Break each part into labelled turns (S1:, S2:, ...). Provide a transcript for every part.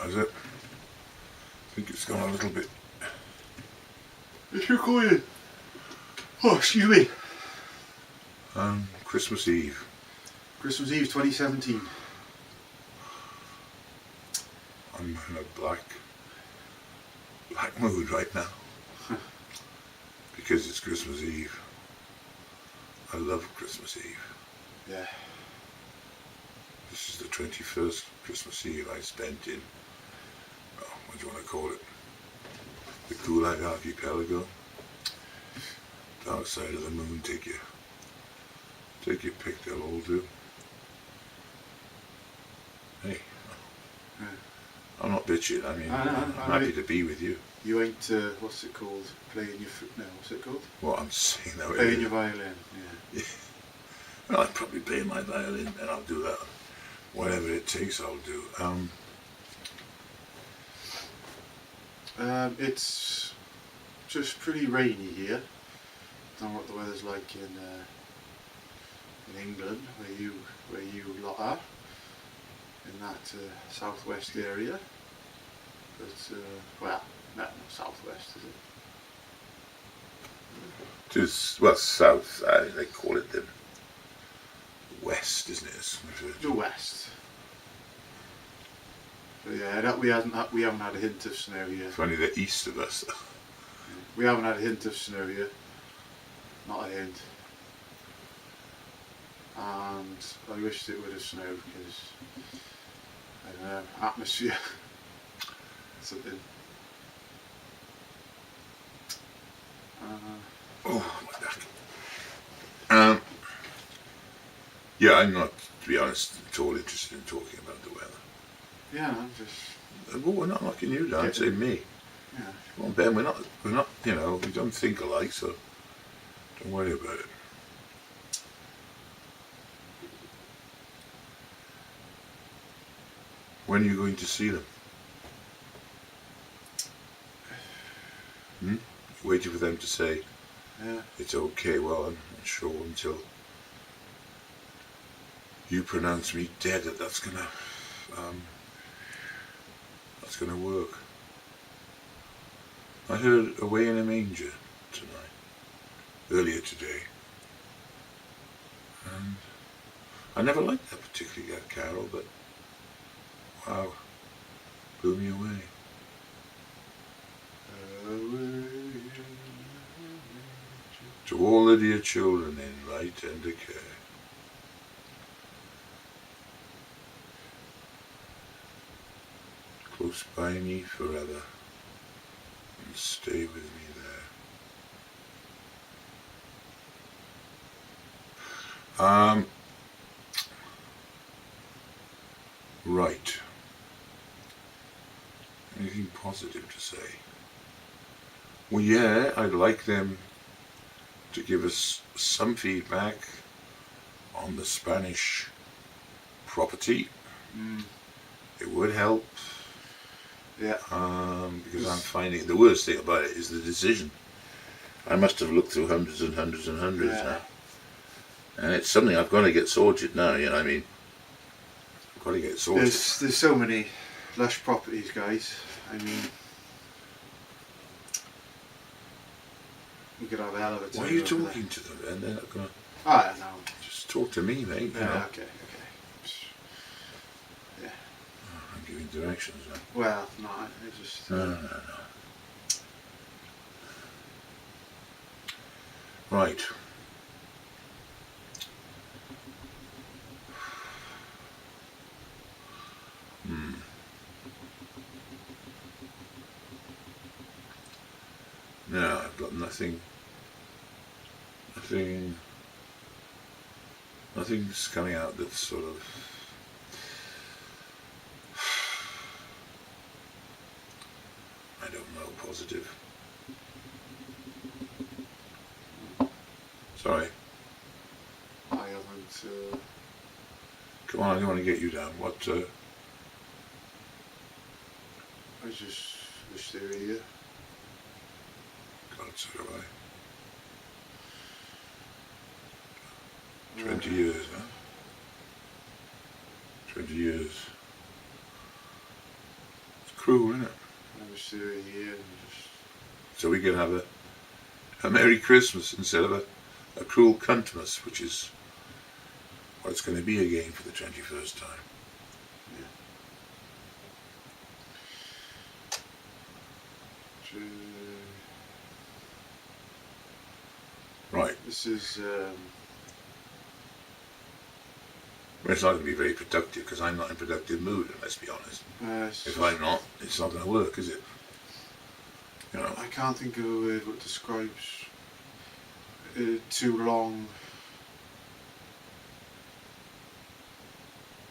S1: Has it? I think it's gone a little bit.
S2: It's recording. Oh, excuse me.
S1: Christmas Eve.
S2: Christmas Eve 2017.
S1: I'm in a black mood right now. Because it's Christmas Eve. I love Christmas Eve.
S2: Yeah.
S1: This is the 21st Christmas Eve I spent in, what do you want to call it? The Gulag Archipelago. Dark side of the moon, take your pick, they'll all do. Hey,
S2: Yeah.
S1: I'm not bitching, I mean, I'm happy to be with you.
S2: You ain't, what's it called? Playing your foot? No, what's it called?
S1: What I'm saying now.
S2: Playing your violin, yeah.
S1: Well, I'd probably play my violin, and I'll do that. Whatever it takes, I'll do.
S2: It's just pretty rainy here. Don't know what the weather's like in England, where you lot are, in that southwest area. But well, no, not southwest, is it?
S1: Just, well, south. They call it the west, isn't it?
S2: The west. So yeah, we haven't had a hint of snow here.
S1: It's only the east of us.
S2: We haven't had a hint of snow here. Not a hint. And I wished it would have snowed because, I don't know, atmosphere. Something.
S1: Oh, my back. Yeah, I'm not, to be honest, at all interested in talking about the weather.
S2: Yeah, I'm just.
S1: Well, we're not knocking you down, say me.
S2: Yeah.
S1: Come on, Ben, we're not, you know, we don't think alike, so don't worry about it. When are you going to see them? Waiting for them to say,
S2: Yeah.
S1: it's okay. Well, I'm not sure until you pronounce me dead that's gonna work. I heard Away in a Manger tonight, earlier today, and I never liked that particular carol, but wow, blew me away. To all the dear children in right tender care, close by me forever, and stay with me there. Right. Anything positive to say? Well, yeah, I'd like them to give us some feedback on the Spanish property. It would help.
S2: Yeah.
S1: Because I'm finding the worst thing about it is the decision. I must have looked through hundreds and hundreds and hundreds now. And it's something I've got to get sorted now, you know what I mean? I've got to get sorted.
S2: There's so many lush properties, guys. I mean, we could have a hell of a time.
S1: Why are you talking to them then? They're not going to...
S2: I don't know.
S1: Just talk to me, mate. You know?
S2: Okay. Yeah.
S1: I'm giving directions now.
S2: Well, no, it's just...
S1: No. Right. No, I've got nothing's coming out that's sort of I don't know, positive. Sorry.
S2: I haven't...
S1: Come on, I don't want to get you down. What,
S2: I just wish they were here.
S1: God, so do I. 20 years, huh? 20 years. cruel, isn't it?
S2: I was through a year and just.
S1: So we can have a Merry Christmas instead of a cruel Cuntmas, which is what it's going to be again for the 21st time.
S2: Yeah.
S1: Right.
S2: This is.
S1: Well, it's not going to be very productive because I'm not in productive mood, let's be honest. If I'm not, it's not going to work, is it? You know.
S2: I can't think of a word what describes too long.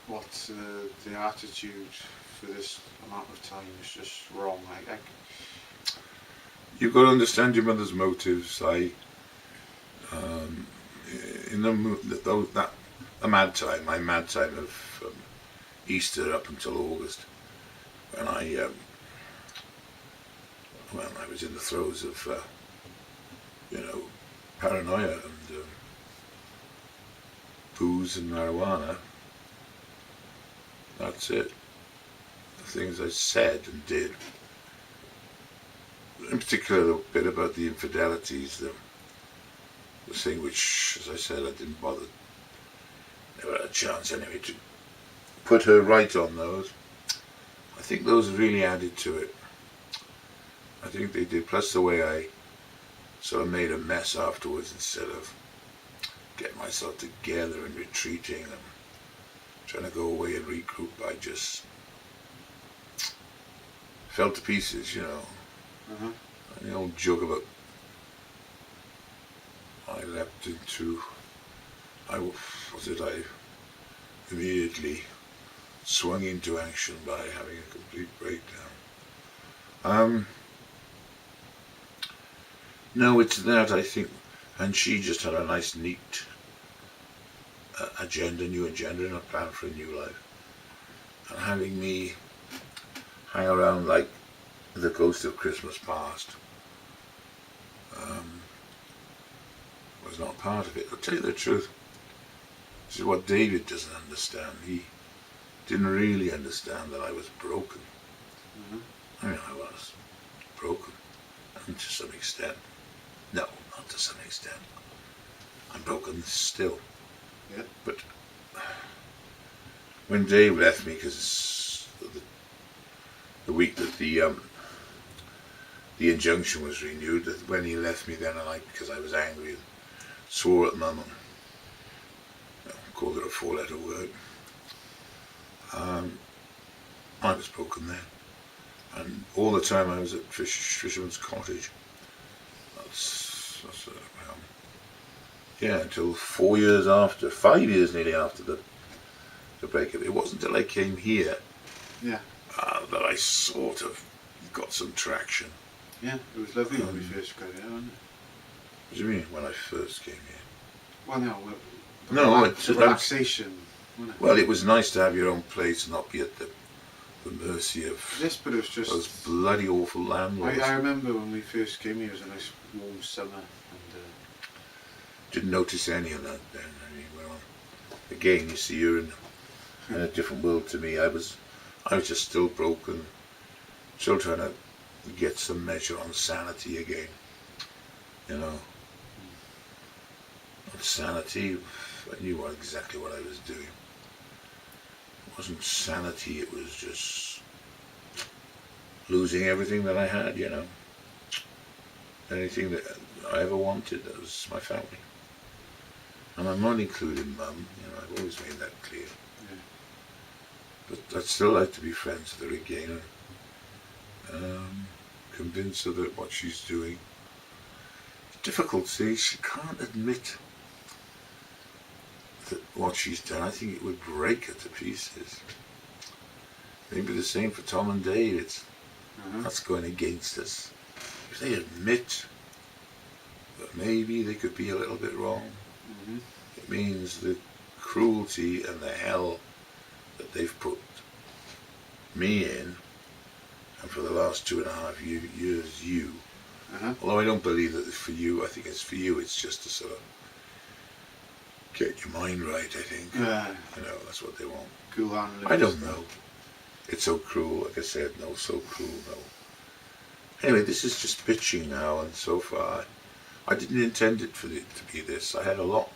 S2: What the attitude for this amount of time is just wrong.
S1: You've got to understand your mother's motives. In my mad time of Easter up until August, when I was in the throes of paranoia and booze and marijuana. That's it. The things I said and did, in particular the bit about the infidelities, the thing which, as I said, I didn't bother, never had a chance anyway to put her right on those. I think those really added to it. I think they did, plus the way I sort of made a mess afterwards instead of getting myself together and retreating and trying to go away and regroup. I just fell to pieces, you know. And the old joke about I immediately swung into action by having a complete breakdown. No, it's that, I think, and she just had a nice, neat new agenda and a plan for a new life. And having me hang around like the ghost of Christmas past was not part of it. I'll tell you the truth. This is what David doesn't understand. He didn't really understand that I was broken. I mean, I was broken, and to some extent. No, not to some extent. I'm broken still.
S2: Yeah.
S1: But when Dave left me, because the week that the injunction was renewed, that when he left me then, and because I was angry and swore at Mum and called her a four-letter word, I was broken then. And all the time I was at Fisherman's Cottage. Until 5 years nearly after the breakup. It wasn't until I came here that I sort of got some traction.
S2: Yeah, it was lovely when we first got here, wasn't it?
S1: What do you mean, when I first came here?
S2: Well,
S1: it's
S2: relaxation, wasn't it?
S1: Well, it was nice to have your own place and not be at the mercy of
S2: but it was just
S1: those bloody awful landlords.
S2: I remember when we first came here, it was a nice warm summer, and
S1: didn't notice any of that then. I mean, well, again, you see, you're in a different world to me. I was just still broken, still trying to get some measure on sanity again. You know, on sanity, I knew exactly what I was doing. It wasn't sanity, it was just losing everything that I had, you know. Anything that I ever wanted, that was my family. And I'm not including Mum, you know, I've always made that clear.
S2: Yeah.
S1: But I'd still like to be friends with her again and convince her that what she's doing is difficult. See, she can't admit that what she's done. I think it would break her to pieces. Maybe the same for Tom and Dave. That's going against us. If they admit that maybe they could be a little bit wrong, it means the cruelty and the hell that they've put me in, and for the last 2.5 years, although I don't believe that it's for you, I think it's for you, it's just to sort of get your mind right, I think. You know, that's what they want.
S2: Cool hand.
S1: I don't know. It's so cruel, like I said, no, so cruel, no. Anyway, this is just pitching now, and so far, I didn't intend it for it to be this. I had hell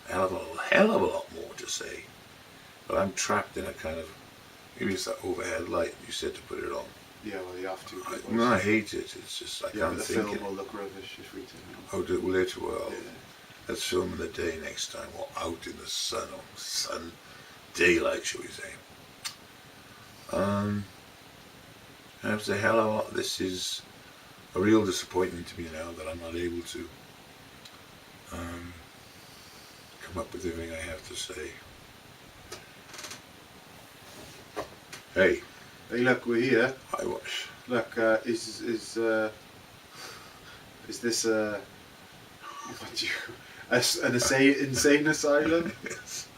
S1: of a lot more to say. But I'm trapped in a kind of, maybe it's that overhead light you said to put it on.
S2: Yeah, well, you have to.
S1: No, I hate it. It's just, I can't
S2: the
S1: think
S2: film
S1: it.
S2: will look rubbish if we turn it on.
S1: Oh, will it? Well,
S2: Yeah.
S1: let's film in the day next time, or out in the sun, or daylight, shall we say. I have to say, hello, this is a real disappointment to me now that I'm not able to come up with everything I have to say. Hey.
S2: Hey, look, we're here.
S1: I watch.
S2: Look, is this what do you an insane asylum?
S1: Yes.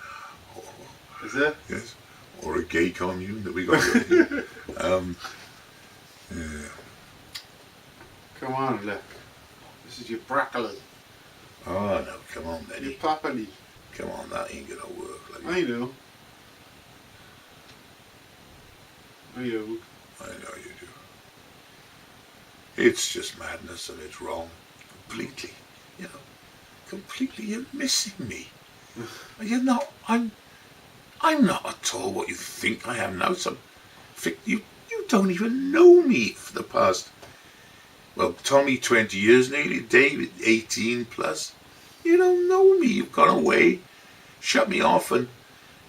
S2: Is it?
S1: Yes. Or a gay commune that we got here. Yeah.
S2: Come on, look. This is your broccoli.
S1: Oh no, come on,
S2: Your
S1: Benny.
S2: broccoli.
S1: Come on, that ain't gonna work. Like
S2: I know. I know.
S1: I know you do. It's just madness and it's wrong. Completely. You know, completely you're missing me. You're not, I'm not at all what you think I am now. You don't even know me for the past, well, Tommy 20 years nearly, David 18 plus. You don't know me. You've gone away, shut me off and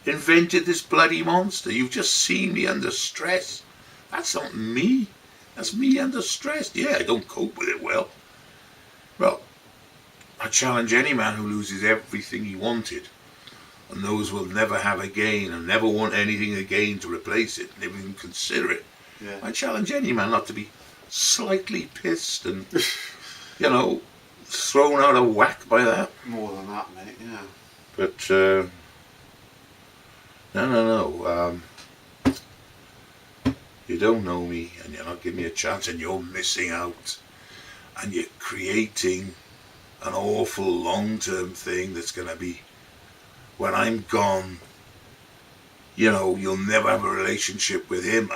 S1: invented this bloody monster. You've just seen me under stress. That's not me. That's me under stress. Yeah, I don't cope with it well. Well, I challenge any man who loses everything he wanted and knows will never have again and never want anything again to replace it, never even consider it.
S2: Yeah.
S1: I challenge any man not to be slightly pissed and, you know, thrown out of whack by that.
S2: More than that, mate, yeah.
S1: But, no. You don't know me and you're not giving me a chance and you're missing out. And you're creating an awful long-term thing that's going to be, when I'm gone, you know, you'll never have a relationship with him.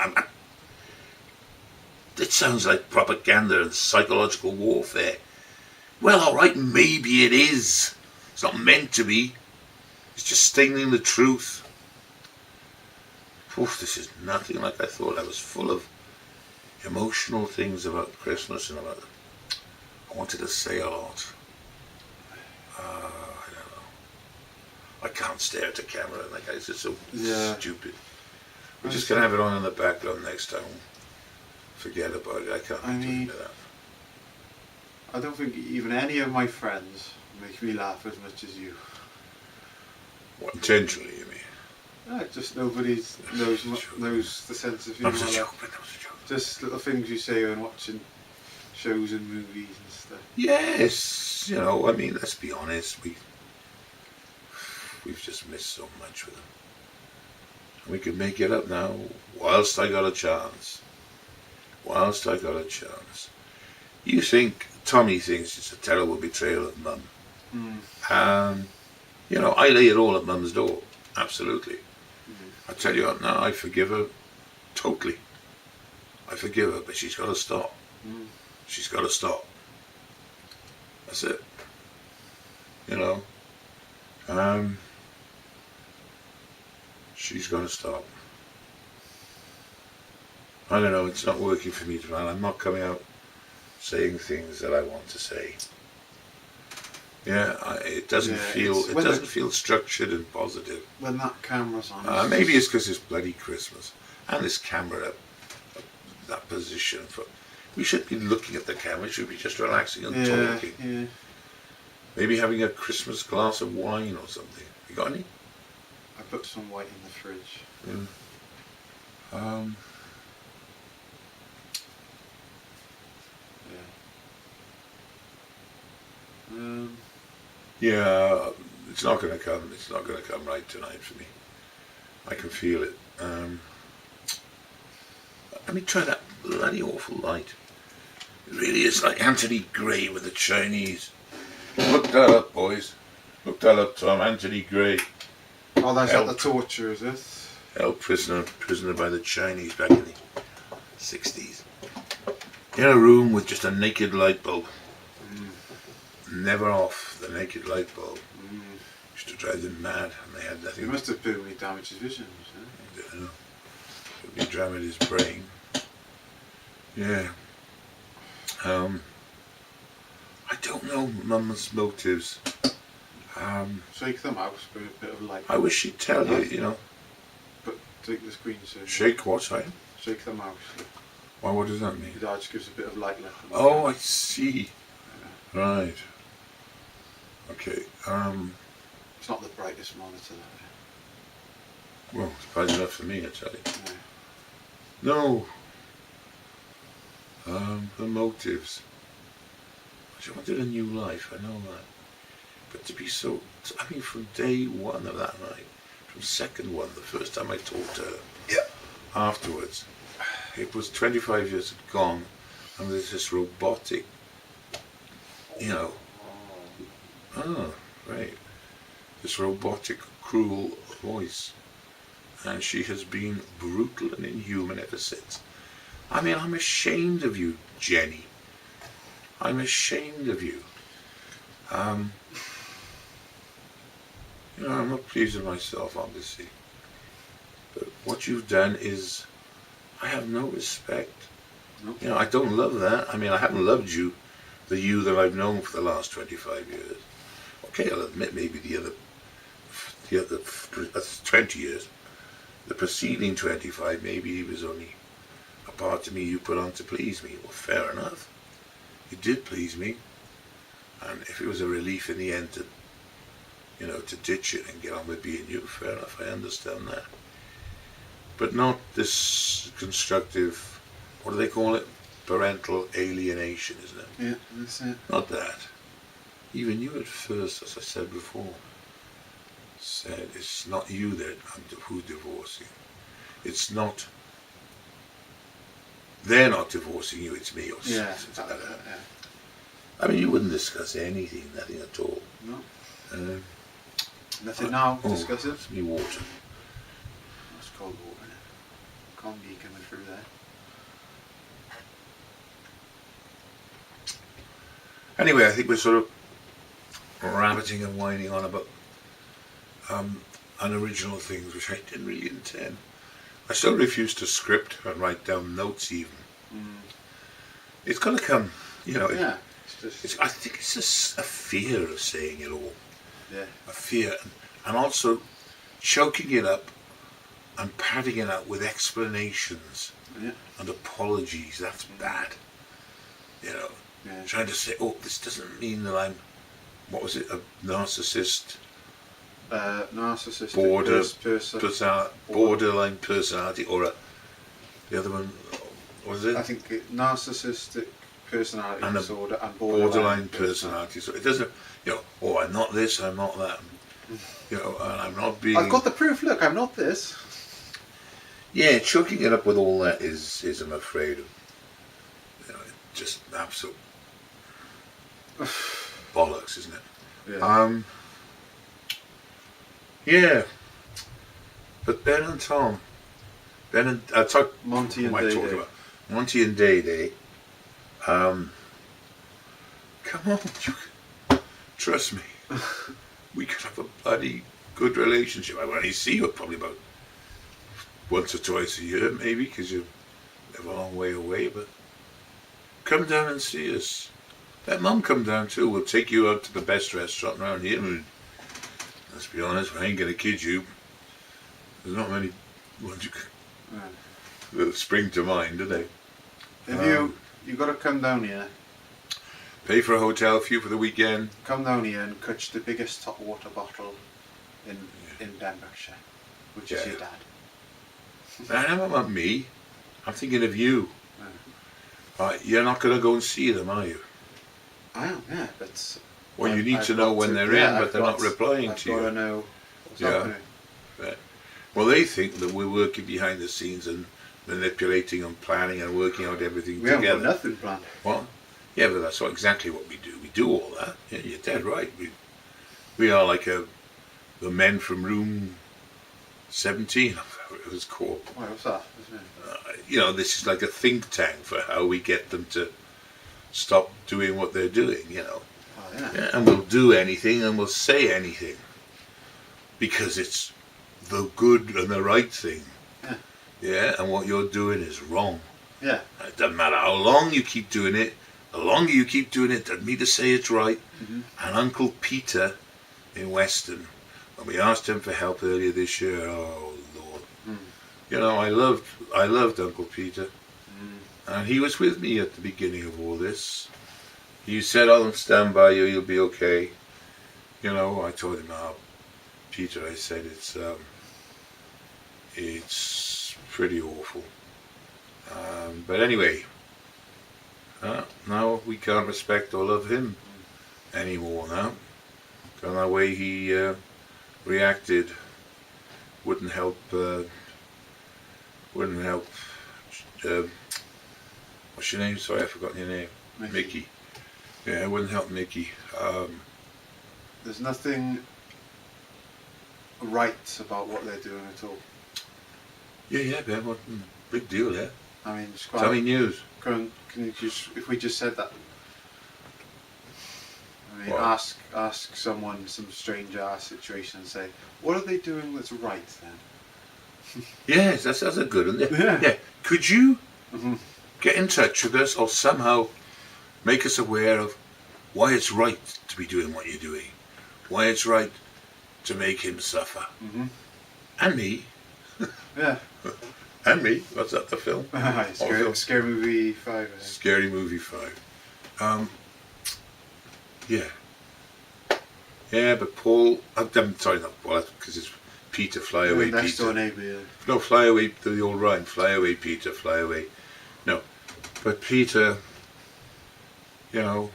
S1: It sounds like propaganda and psychological warfare. Well, alright, maybe it is. It's not meant to be. It's just stating the truth. Oof, this is nothing like I thought. I was full of emotional things about Christmas and about, I wanted to say a lot. I don't know. I can't stare at the camera like it's just so stupid. We're just going to have it on in the background next time. Forget about it. I can't do any of that.
S2: I don't think even any of my friends make me laugh as much as you.
S1: What, intentionally, you mean?
S2: Just nobody knows the sense of humour.
S1: That was a joke, but that was a joke.
S2: Just little things you say when watching shows and movies and stuff.
S1: Yes, you know, I mean, let's be honest, we've just missed so much with them. We can make it up now, whilst I got a chance. You think, Tommy thinks it's a terrible betrayal of Mum. You know, I lay it all at Mum's door, absolutely. I tell you what, now I forgive her, totally. I forgive her, but she's got to stop. She's got to stop. That's it. You know. She's got to stop. I don't know, it's not working for me tonight. I'm not coming out saying things that I want to say. Yeah, it doesn't feel structured and positive.
S2: When that camera's on.
S1: Maybe it's because it's bloody Christmas and this camera, that position. We should be looking at the camera. We should be just relaxing and talking.
S2: Yeah.
S1: Maybe having a Christmas glass of wine or something. You got any?
S2: I put some white in the fridge. Yeah, it's not going to come. It's not going to come right tonight for me. I can feel it. Let me try that bloody awful light. It really is like Anthony Gray with the Chinese. Look that up, boys. Look that up, Tom. Anthony Gray. Oh, that's not the torture, is it?
S1: held prisoner by the Chinese back in the 60s. In a room with just a naked light bulb. Never off the naked light bulb. Used to drive them mad, and they had nothing.
S2: He must have permanently damaged his vision.
S1: I don't know. Could be damaged his brain. Yeah. I don't know Mum's motives.
S2: Shake them out for a bit of light.
S1: I wish she'd tell you, you know.
S2: But take the screen, so
S1: Shake what, sorry?
S2: shake them out. So
S1: Well, what does that mean?
S2: it just gives a bit of light left.
S1: Oh, I see. Right. Okay.
S2: It's not the brightest monitor.
S1: Well, it's bright enough for me, I tell you.
S2: Yeah.
S1: No. The motives. She wanted a new life, I know that. But to be so, I mean, from day one of that night, from second one, the first time I talked to her, afterwards, it was 25 years had gone, and there's this robotic, you know, right, this robotic, cruel voice. And she has been brutal and inhuman ever since. I mean, I'm ashamed of you, Jenny. I'm ashamed of you. You know, I'm not pleased with myself, obviously. But what you've done is, I have no respect.
S2: Nope.
S1: You know, I don't love that. I mean, I haven't loved you, the you that I've known for the last 25 years. Okay, I'll admit maybe the other 20 years. The preceding 25, maybe he was only a part of me you put on to please me. Well, fair enough. You did please me. And if it was a relief in the end to, you know, to ditch it and get on with being you, fair enough, I understand that. But not this constructive, what do they call it? Parental alienation, isn't it?
S2: Yeah, that's it.
S1: Not that. Even you at first, as I said before, said it's not you that who's divorcing. It's not, they're not divorcing you, it's me or something like that.
S2: Yeah.
S1: I mean, you wouldn't discuss anything, nothing at all.
S2: No. Nothing now to discuss it.
S1: It's me water.
S2: That's cold water. Combi coming through there.
S1: Anyway, I think we're sort of rabbiting and whining on about unoriginal things which I didn't really intend. I still refuse to script and write down notes even. It's going to come, you know.
S2: Yeah. It's just,
S1: I think it's just a fear of saying it all.
S2: yeah.
S1: A fear. And also choking it up and padding it out with explanations
S2: Yeah.
S1: and apologies. That's bad. You know.
S2: Yeah.
S1: Trying to say, oh, this doesn't mean that I'm, what was it, a narcissist,
S2: Narcissistic
S1: borderline personality, or the other one, what was it?
S2: I think narcissistic personality
S1: And a
S2: disorder and
S1: borderline personality. So it doesn't, you know, oh, I'm not this, I'm not that. You know, and I'm not being.
S2: I've got the proof, look, I'm not this.
S1: Yeah, choking it up with all that is I'm afraid of, you know, just absolute bollocks, isn't it?
S2: Yeah.
S1: Yeah. But Ben and Tom,
S2: Monty and Day Day.
S1: Monty and Day Day. Come on, trust me. We could have a bloody good relationship. I only see you probably about once or twice a year, maybe, because you live a long way away. But come down and see us. Let Mum come down too. We'll take you out to the best restaurant around here. And let's be honest, I ain't gonna kid you. There's not many ones you that spring to mind, do they?
S2: If you got to come down here.
S1: Pay for a hotel for you for the weekend.
S2: Come down here and catch the biggest hot water bottle in Denbighshire, which is your dad.
S1: I'm about me. I'm thinking of you. You're not going to go and see them, are you?
S2: I am, yeah, but...
S1: Well, you need to know when they're in, but they're not replying to you.
S2: I've got to know what's happening.
S1: Right. Well, they think that we're working behind the scenes and manipulating and planning and working out everything
S2: We
S1: together.
S2: haven't got nothing planned.
S1: What? Yeah, but that's exactly what we do. We do all that. Yeah, you're dead right. We are like the men from room 17. it was called.
S2: Why, what's that?
S1: You know, this is like a think tank for how we get them to stop doing what they're doing, you know.
S2: Oh, yeah.
S1: Yeah, and we'll do anything and we'll say anything because it's the good and the right thing.
S2: Yeah.
S1: Yeah, and what you're doing is wrong.
S2: Yeah.
S1: It doesn't matter how long you keep doing it. The longer you keep doing it, doesn't mean to say it's right.
S2: Mm-hmm.
S1: And Uncle Peter in Weston, when we asked him for help earlier this year, oh Lord, you know, I loved Uncle Peter, and he was with me at the beginning of all this. He said, "I'll stand by you. You'll be okay." You know, I told him, "Oh, Peter," I said, it's pretty awful. But anyway, now we can't respect or love him anymore now. And the way he reacted wouldn't help. What's your name? Sorry, I've forgotten your name. Mickey. Yeah, it wouldn't help Mickey.
S2: There's nothing right about what they're doing at all.
S1: Yeah, Ben. What big deal, yeah.
S2: I mean,
S1: Tell me news.
S2: Can you just, if we just said that, I mean,
S1: What?
S2: ask someone some strange ass situation and say, what are they doing that's right then?
S1: Yes, that's a good one.
S2: Yeah.
S1: Yeah. Could you
S2: Mm-hmm.
S1: get in touch with us or somehow make us aware of why it's right to be doing what you're doing, why it's right to make him suffer, and me,
S2: Yeah.
S1: and me. What's that? The film?
S2: Scary Movie 5. I think.
S1: Scary Movie 5. Yeah, but Paul. I'm sorry, not Paul, because it's Peter. Fly away,
S2: Next door
S1: Peter.
S2: neighbour. Yeah.
S1: No, fly away. The old rhyme. Fly away, Peter. Fly away. No, but Peter, you know,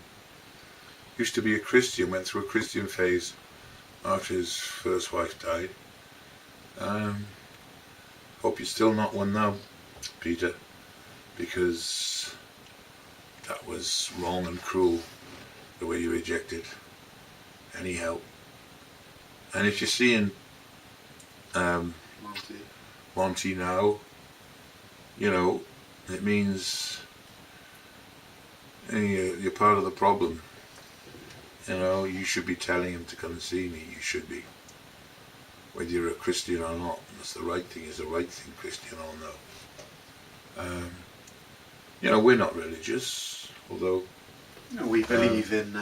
S1: used to be a Christian. Went through a Christian phase after his first wife died. Hope you're still not one now, Peter, because that was wrong and cruel, the way you rejected any help. And if you're seeing Monty now, you know, it means you're part of the problem. You know, you should be telling him to come and see me. You should be. Whether you're a Christian or not, that's the right thing, is the right thing, Christian or no. You know, we're not religious, although...
S2: No, we believe in...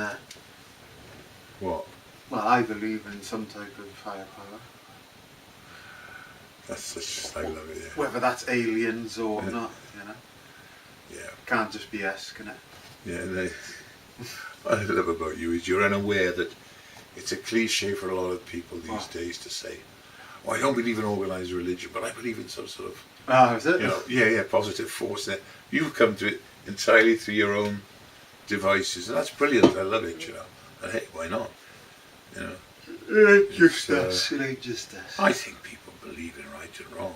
S1: What?
S2: Well, I believe in some type of higher power.
S1: That's such... I love it, yeah.
S2: Whether that's aliens or not, you know.
S1: Yeah.
S2: Can't just be us, can it?
S1: Yeah, what I love about you is you're unaware that it's a cliche for a lot of people these days to say, "Oh, I don't believe in organised religion, but I believe in some sort of,
S2: Oh, is it?
S1: you know, positive force there." You've come to it entirely through your own devices, and that's brilliant. I love it, you know. And hey, why not? You know.
S2: It ain't just us. It ain't just us.
S1: I think people believe in right and wrong.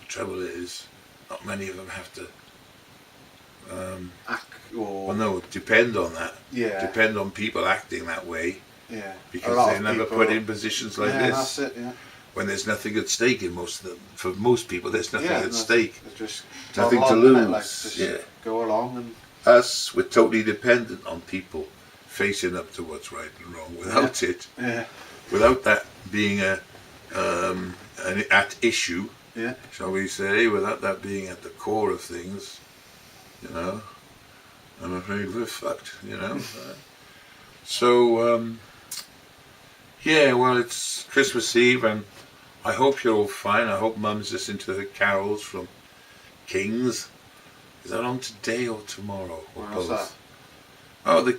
S1: The trouble is, not many of them have to. Well, no, depend on that.
S2: Yeah.
S1: Depend on people acting that way.
S2: Yeah.
S1: Because they're never put in positions like this.
S2: That's it, yeah.
S1: When there's nothing at stake in most of them. For most people, there's nothing at stake.
S2: Just
S1: Nothing to
S2: along,
S1: lose.
S2: like, just
S1: Yeah.
S2: go along and...
S1: Us, we're totally dependent on people facing up to what's right and wrong. Without it,
S2: Yeah.
S1: without that being an at issue,
S2: Yeah.
S1: shall we say, without that being at the core of things, you know, I'm afraid we're fucked, you know. So, yeah, well, it's Christmas Eve, and I hope you're all fine. I hope Mum's listening to the carols from King's. Is that on today or tomorrow? Or
S2: What's
S1: both?
S2: that?
S1: Oh, the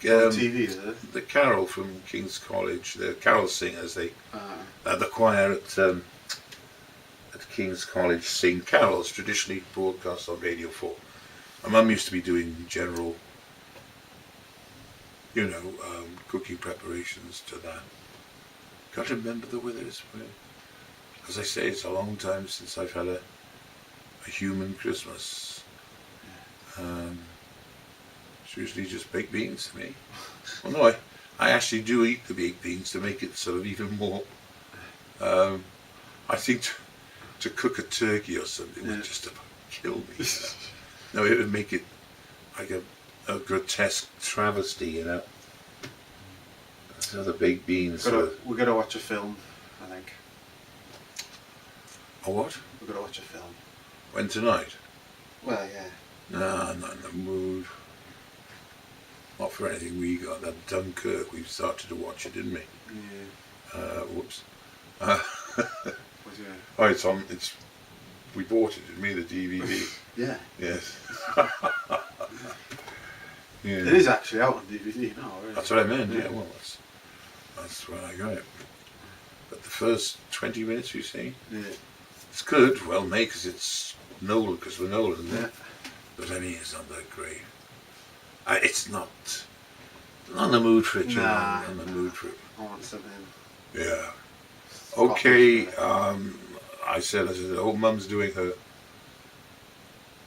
S2: On TV, is it?
S1: the carol from King's College, the carol singers, the choir at King's College sing carols, traditionally broadcast on Radio 4. My mum used to be doing general, you know, cooking preparations to that. Can't remember the withers. As I say, it's a long time since I've had a human Christmas. It's usually just baked beans to me. Well, no, I actually do eat the baked beans to make it sort of even more. I think to cook a turkey or something
S2: Yeah.
S1: would just about kill me. You know? No, it would make it like a grotesque travesty, you know. So the baked beans.
S2: We're gonna watch a film, I think.
S1: A what?
S2: We're gonna watch a film.
S1: When tonight?
S2: Well, yeah.
S1: No, I'm not in the mood. Not for anything we got. That Dunkirk, we started to watch it, didn't we?
S2: Yeah.
S1: Whoops.
S2: Was it?
S1: Oh, it's on. We bought it, didn't we? The DVD.
S2: Yeah.
S1: Yes. Yeah.
S2: It is actually out on DVD now, really.
S1: That's what I meant. Yeah. Well, that's where I got it. But the first 20 minutes, you see,
S2: Yeah.
S1: it's good. Well made because it's Nolan, because we're Nolan.
S2: Yeah.
S1: But I mean, it's not that great. It's not. Not in the mood for it, you know.
S2: Nah.
S1: Not in the mood for it.
S2: I want something.
S1: Yeah. Okay. I said, oh, Mum's doing her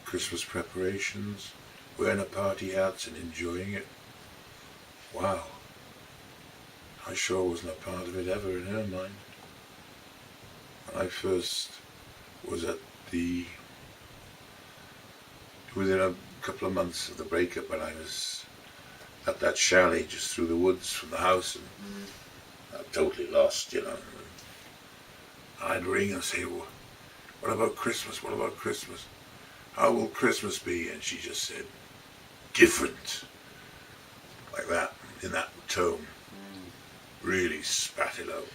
S1: Christmas preparations, wearing her party hats and enjoying it. Wow. I sure wasn't a part of it ever in her mind. When I first was within a couple of months of the breakup, when I was at that chalet just through the woods from the house, and I'm totally lost, you know. I'd ring and say, well, what about Christmas? What about Christmas? How will Christmas be? And she just said, different. Like that, in that tone. Really spat it out.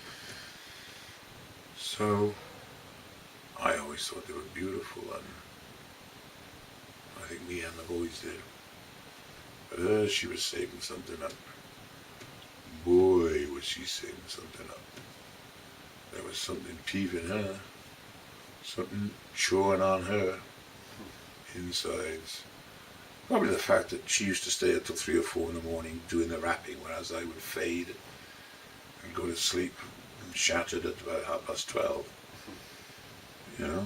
S1: So, I always thought they were beautiful, and I think me and the boys did. But she was saving something up. Boy, was she saving something up. There was something peeving her, something chewing on her insides. Probably the fact that she used to stay until 3 or 4 in the morning doing the wrapping, whereas I would fade and go to sleep and shattered at about 12:30. You know,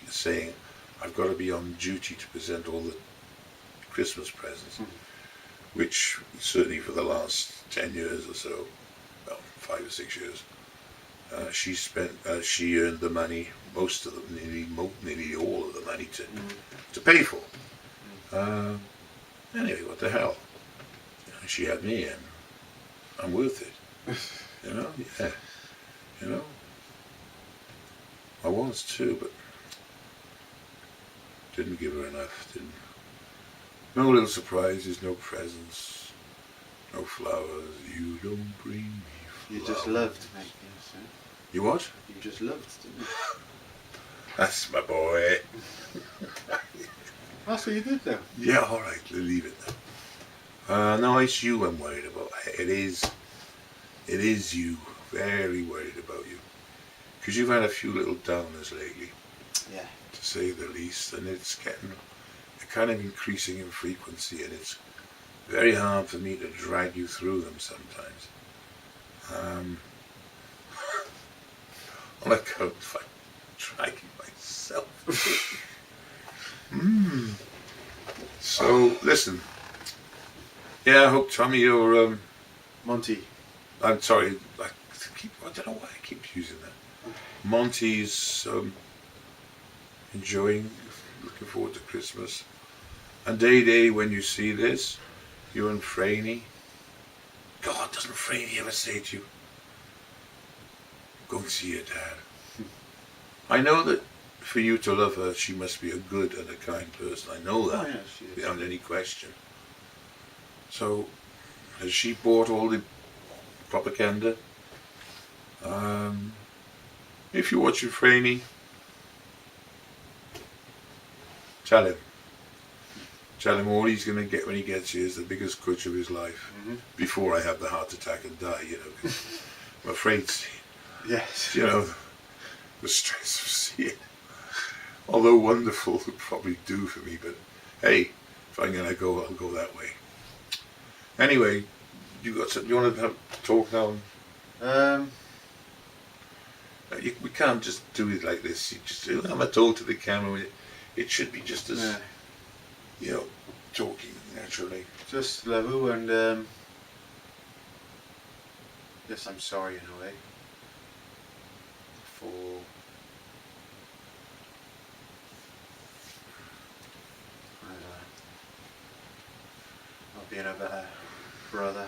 S1: saying I've got to be on duty to present all the Christmas presents, which certainly for the last 10 years or so, well, 5 or 6 years, she earned the money, most of them, nearly all of the money to pay for. Anyway, what the hell? She had me, and I'm worth it. You know, yeah. You know, I was too, but didn't give her enough. No little surprises, no presents, no flowers. You don't bring me flowers.
S2: You just loved, mate. Yes, yeah.
S1: You what?
S2: You just loved, didn't you?
S1: That's my boy.
S2: That's what you did, though.
S1: Yeah, all right, leave it now. No, it's you I'm worried about. It is you. Very worried about you. Because you've had a few little downers lately,
S2: Yeah.
S1: to say the least, and it's getting kind of increasing in frequency, and it's very hard for me to drag you through them sometimes. On account of dragging myself. So, listen. Yeah, I hope, Tommy, you're,
S2: Monty.
S1: I'm sorry, I don't know why I keep using that. Monty's enjoying, looking forward to Christmas. And Day, when you see this, you and Franny, God, doesn't Franny ever say to you, go and see your dad? I know that for you to love her, she must be a good and a kind person. I know that,
S2: Oh, yeah, she is.
S1: beyond any question. So, has she bought all the propaganda? If you're watching Franny, tell him all he's going to get when he gets here is the biggest crutch of his life. Before I have the heart attack and die, you know. 'Cause I'm afraid,
S2: Yes.
S1: you know, the stress of seeing it, although wonderful, would probably do for me. But hey, if I'm going to go, I'll go that way. Anyway, you want to talk now? We can't just do it like this. You just I'm a talk to the camera. It should be just as,
S2: Yeah.
S1: you know, talking naturally.
S2: Just love you, and yes, I'm sorry in a way for being a better brother.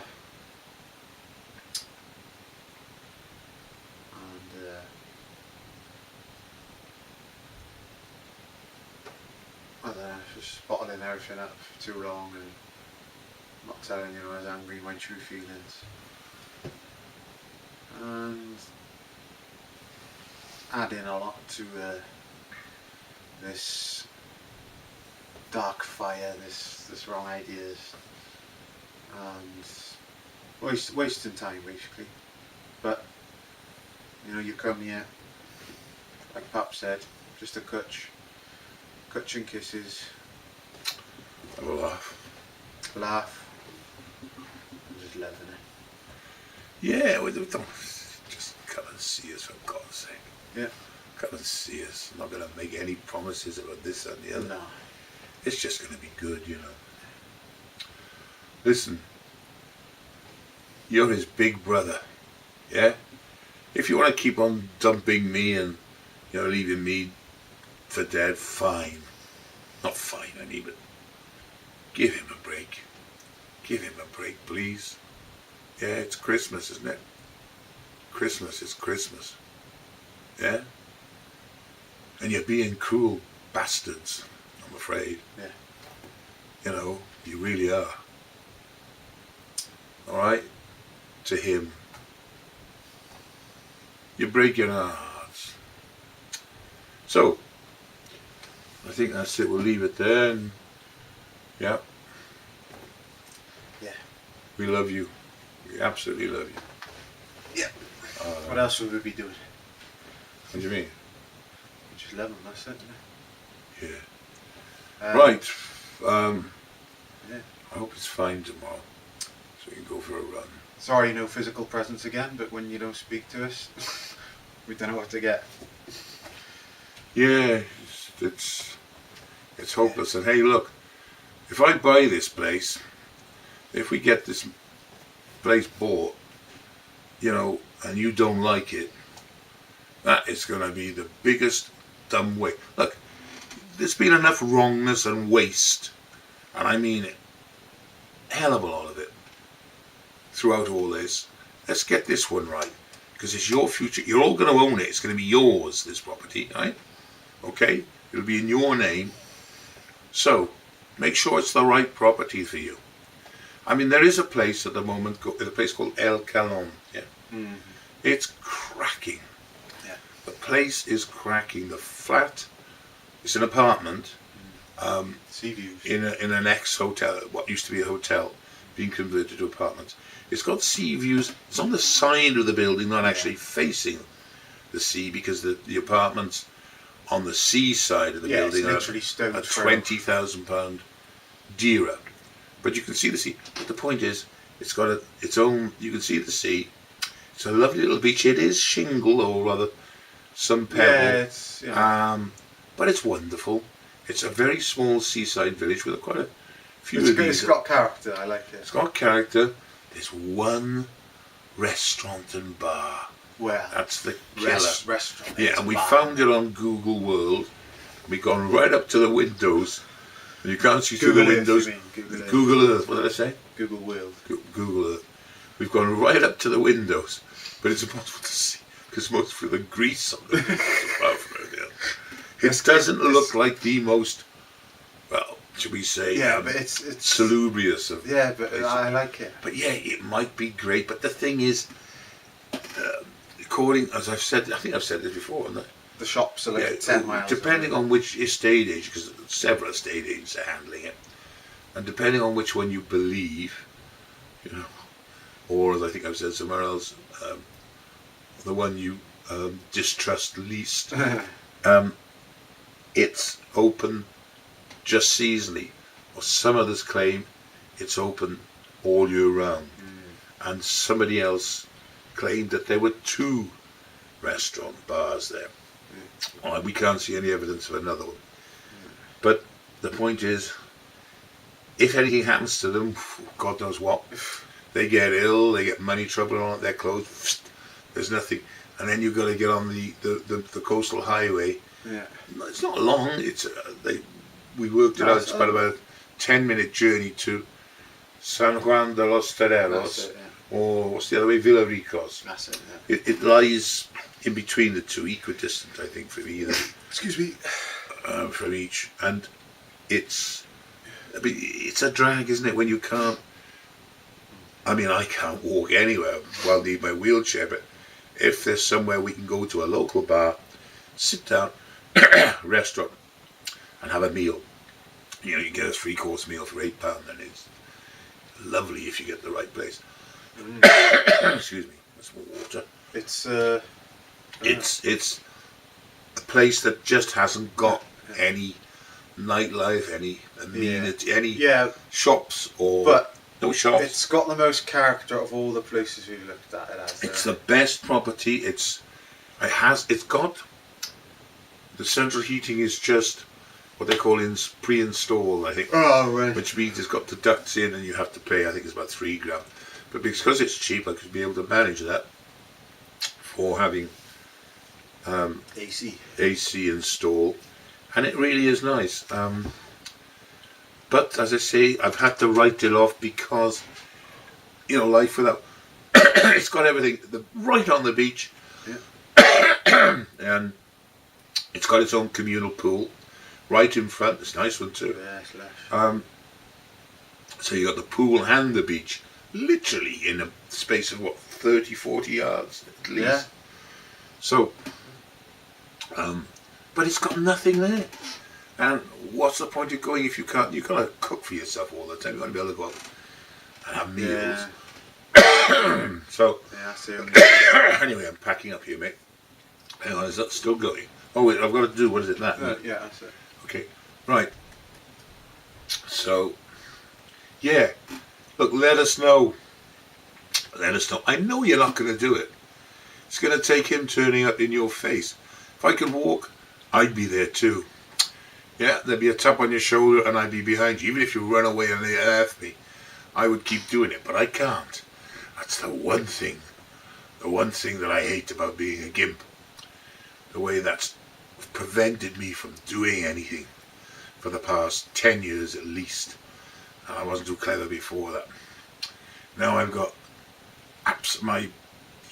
S2: And I don't know, just bottling everything up for too long and not telling you I was angry, my true feelings. And adding a lot to this dark fire, this wrong ideas, and wasting time basically. But you know, you come here, like Pap said, just a cutch and kisses,
S1: Have a laugh.
S2: I'm just loving it.
S1: Yeah, we don't just come and see us, for God's sake.
S2: Yeah.
S1: Come and see us. I'm not going to make any promises about this and the other.
S2: No.
S1: It's just going to be good, you know. Listen, you're his big brother, yeah? If you want to keep on dumping me and, you know, leaving me for dead, fine. Not fine, I mean, but give him a break. Give him a break, please. Yeah, it's Christmas, isn't it? Christmas is Christmas. Yeah? And you're being cruel bastards, I'm afraid.
S2: Yeah.
S1: You know, you really are. Alright? To him. You break your hearts. So, I think that's it. We'll leave it there. And, yeah.
S2: Yeah.
S1: We love you. We absolutely love you.
S2: Yeah. What else would we be doing?
S1: What do you mean?
S2: We just love them, that's it, isn't it?
S1: Yeah. Right.
S2: Yeah.
S1: I hope it's fine tomorrow. So you can go for a run.
S2: Sorry, no physical presence again, but when you don't speak to us, we don't know what to get.
S1: Yeah, it's hopeless. And hey, look, if I buy this place, if we get this place bought, you know, and you don't like it, that is going to be the biggest dumb way. Look, there's been enough wrongness and waste, and I mean it, hell of a lot of it, throughout all this. Let's get this one right, because it's your future. You're all going to own it. It's going to be yours, this property, right? Okay? It'll be in your name. So, make sure it's the right property for you. I mean, there is a place at the moment, a place called El Calon. Yeah, It's cracking.
S2: Yeah.
S1: The place is cracking. The flat, it's an apartment.
S2: Sea views.
S1: In an ex-hotel, what used to be a hotel, being converted to apartments. It's got sea views. It's on the side of the building, not actually facing the sea, because the apartments on the sea side of the building
S2: it's literally
S1: are
S2: stone's throw.
S1: £20,000 dearer. But you can see the sea. But the point is, it's got its own. You can see the sea. It's a lovely little beach. It is shingle, or rather, some pebble.
S2: Yeah, it's,
S1: but it's wonderful. It's a very small seaside village with quite a few
S2: it's
S1: of
S2: good,
S1: these.
S2: it's got character, I like it.
S1: It's got character. There's one restaurant and bar.
S2: Where?
S1: That's the killer.
S2: Restaurant.
S1: Yeah, and we found it on Google World. We've gone right up to the windows. You can't see through the
S2: Google Earth,
S1: windows.
S2: you mean,
S1: Google Earth. What did I say?
S2: Google World.
S1: Google Earth. We've gone right up to the windows, but it's impossible to see because most of the grease on the windows apart from everything else. It doesn't look like the most, well, should we say,
S2: but it's
S1: salubrious of.
S2: Yeah, but
S1: places.
S2: I like it.
S1: But yeah, it might be great. But the thing is, according, as I've said, I think I've said this before, haven't I?
S2: The shops are like 10 miles.
S1: Depending on which estate agent, because several estate agents are handling it, and depending on which one you believe, you know, or as I think I've said somewhere else, the one you distrust least, it's open just seasonally, or some others claim it's open all year round, and somebody else claimed that there were 2 restaurant bars there. Well, we can't see any evidence of another one. But the point is, if anything happens to them, God knows what, they get ill, they get money trouble on it, they're closed, there's nothing. And then you've got to get on the coastal highway.
S2: Yeah.
S1: It's not long, it's we worked it out, it's about a 10-minute journey to San Juan de los Toreros,
S2: That's it, yeah.
S1: or what's the other way, Villaricos.
S2: That's it, yeah.
S1: It lies in between the two, equidistant, I think, from either,
S2: Excuse me.
S1: from each, and it's a drag, isn't it, when you can't. I mean, I can't walk anywhere. Well, I need my wheelchair, but if there's somewhere we can go to a local bar, sit down, restaurant, and have a meal. You know, you get a 3-course meal for £8, and it's lovely if you get the right place. Excuse me, that's more water.
S2: It's
S1: It's a place that just hasn't got any nightlife, any amenity, any shops or
S2: but
S1: no shops.
S2: it's got the most character of all the places we've looked at. It has.
S1: It's the best property. It's got the central heating is just what they call pre-installed, I think.
S2: Oh, right.
S1: Which means it's got the ducts in and you have to pay, I think it's about £3. But because it's cheap, I could be able to manage that for having AC installed, and it really is nice. But as I say, I've had to write it off because, you know, life without it's got everything right on the beach, and it's got its own communal pool right in front. It's a nice one too.
S2: Yeah, it's lush.
S1: So you got the pool and the beach literally in a space of what, 30-40 yards at least.
S2: Yeah.
S1: So but it's got nothing there, and what's the point of going if you can't? You gotta cook for yourself all the time. You gotta be able to go out and have meals.
S2: Yeah.
S1: So
S2: Yeah, I see.
S1: anyway, I'm packing up here, mate. Hang on, is that still going? Oh wait, I've got to do, what is it, that?
S2: Yeah, that's it.
S1: Okay, right. So, yeah, look, let us know. Let us know. I know you're not going to do it. It's going to take him turning up in your face. If I could walk, I'd be there too. Yeah, there'd be a tap on your shoulder and I'd be behind you. Even if you run away and they left me, I would keep doing it, but I can't. That's the one thing that I hate about being a gimp. The way that's prevented me from doing anything for the past 10 years at least. And I wasn't too clever before that. Now I've got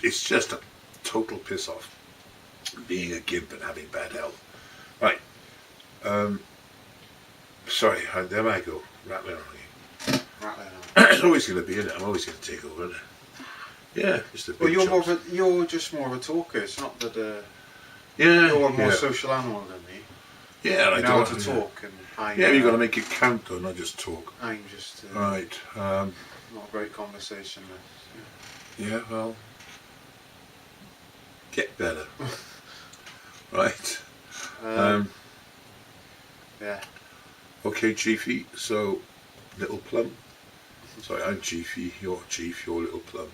S1: it's just a total piss off being a gimp and having bad health. Right. Sorry, there I go. Rattling on you.
S2: Rattling on.
S1: It's always going to be in it. I'm always going to take over it. Yeah, just a big
S2: Well,
S1: chops.
S2: you're just more of a talker. It's not that
S1: Yeah,
S2: you're a more social animal than me.
S1: Yeah, and
S2: You
S1: I
S2: know
S1: don't
S2: how to talk, and
S1: Yeah, you've got to make it count though, not just talk.
S2: I'm just
S1: Right.
S2: not a great conversationalist.
S1: Yeah, well, get better. Right.
S2: Yeah.
S1: Okay, Chiefy. So, Little Plum. Sorry, I'm Chiefy. You're Chief. You're Little Plum.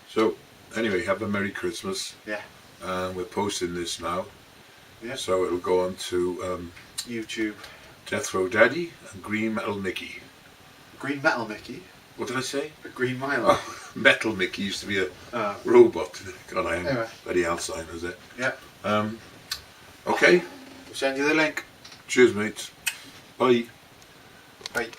S1: So, anyway, have a Merry Christmas.
S2: Yeah.
S1: We're posting this now.
S2: Yeah.
S1: So it'll go on to
S2: YouTube.
S1: Death Row Daddy and Green Metal Mickey.
S2: Green Metal Mickey.
S1: What did I say?
S2: A Green Mile.
S1: Oh, Metal Mickey used to be a robot. God, I am
S2: Anyway.
S1: very Alzheimer's there.
S2: Yeah.
S1: Okay.
S2: We'll send you the link.
S1: Cheers, mates. Bye.